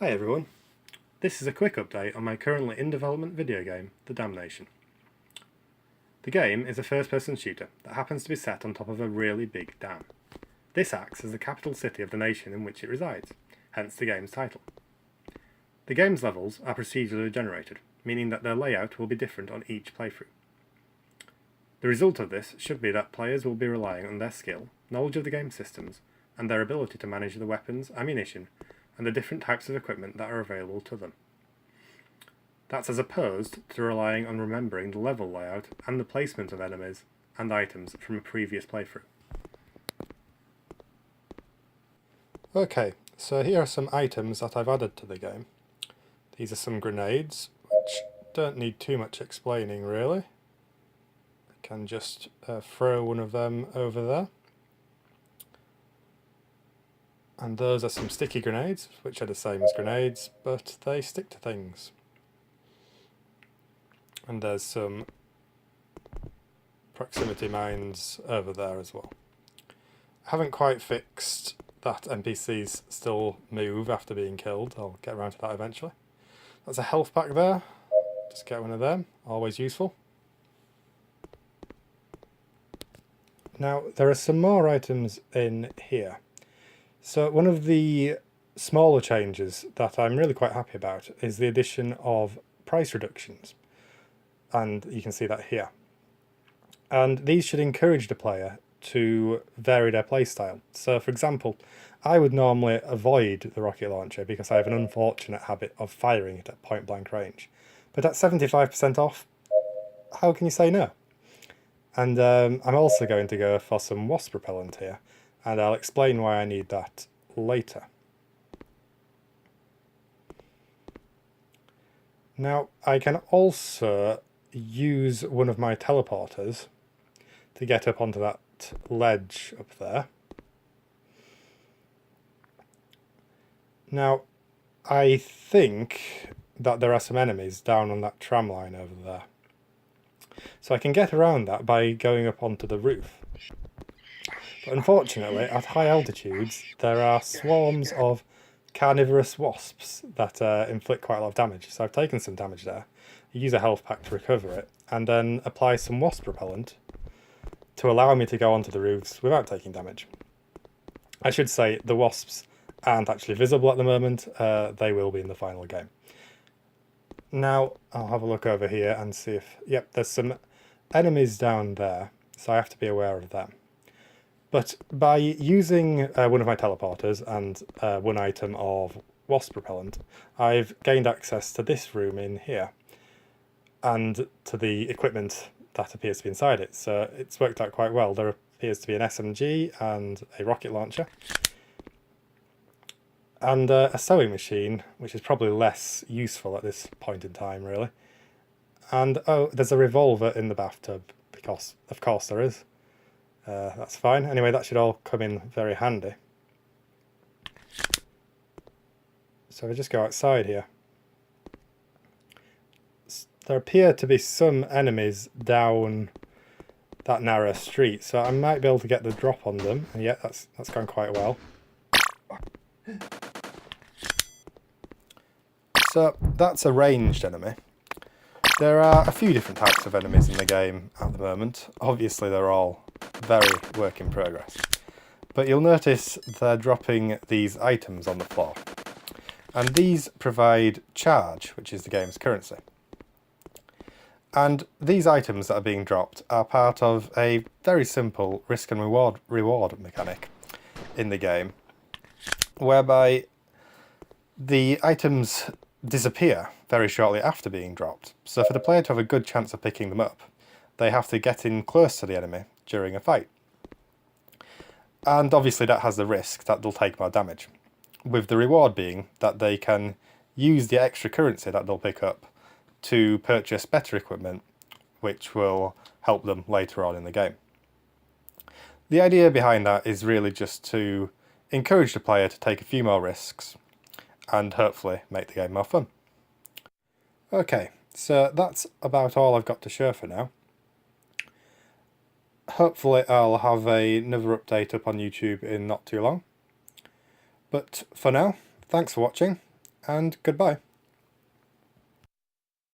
Hi everyone, this is a quick update on my currently in development video game, The Damnation. The game is a first-person shooter that happens to be set on top of a really big dam. This acts as the capital city of the nation in which it resides, hence the game's title. The game's levels are procedurally generated, meaning that their layout will be different on each playthrough. The result of this should be that players will be relying on their skill, knowledge of the game systems, and their ability to manage the weapons, ammunition, and the different types of equipment that are available to them. That's as opposed to relying on remembering the level layout and the placement of enemies and items from a previous playthrough. Okay, so here are some items that I've added to the game. These are some grenades, which don't need too much explaining really. I can just throw one of them over there. And those are some sticky grenades, which are the same as grenades, but they stick to things. And there's some proximity mines over there as well. I haven't quite fixed that NPCs still move after being killed. I'll get around to that eventually. That's a health pack there. Just get one of them, always useful. Now, there are some more items in here. So one of the smaller changes that I'm really quite happy about is the addition of price reductions. And you can see that here. And these should encourage the player to vary their playstyle. So for example, I would normally avoid the rocket launcher because I have an unfortunate habit of firing it at point blank range. But at 75% off, how can you say no? And I'm also going to go for some wasp repellent here. And I'll explain why I need that later. Now, I can also use one of my teleporters to get up onto that ledge up there. Now, I think that there are some enemies down on that tram line over there. So I can get around that by going up onto the roof. But unfortunately, at high altitudes, there are swarms of carnivorous wasps that inflict quite a lot of damage. So I've taken some damage there. Use a health pack to recover it, and then apply some wasp repellent to allow me to go onto the roofs without taking damage. I should say the wasps aren't actually visible at the moment. They will be in the final game. Now I'll have a look over here and see if... Yep, there's some enemies down there, so I have to be aware of them. But by using one of my teleporters and one item of wasp repellent, I've gained access to this room in here and to the equipment that appears to be inside it. So it's worked out quite well. There appears to be an SMG and a rocket launcher and a sewing machine, which is probably less useful at this point in time really. And oh, there's a revolver in the bathtub, because of course there is. That's fine. Anyway, that should all come in very handy. So we just go outside here. There appear to be some enemies down that narrow street, so I might be able to get the drop on them. And yeah, that's gone quite well. So that's a ranged enemy. There are a few different types of enemies in the game at the moment. Obviously they're all very work in progress. But you'll notice they're dropping these items on the floor. And these provide charge, which is the game's currency. And these items that are being dropped are part of a very simple risk and reward mechanic in the game, whereby the items disappear very shortly after being dropped. So for the player to have a good chance of picking them up, they have to get in close to the enemy during a fight. And obviously that has the risk that they'll take more damage, with the reward being that they can use the extra currency that they'll pick up to purchase better equipment, which will help them later on in the game. The idea behind that is really just to encourage the player to take a few more risks and hopefully make the game more fun. Okay, so that's about all I've got to show for now. Hopefully I'll have another update up on YouTube in not too long. But for now, thanks for watching, and goodbye.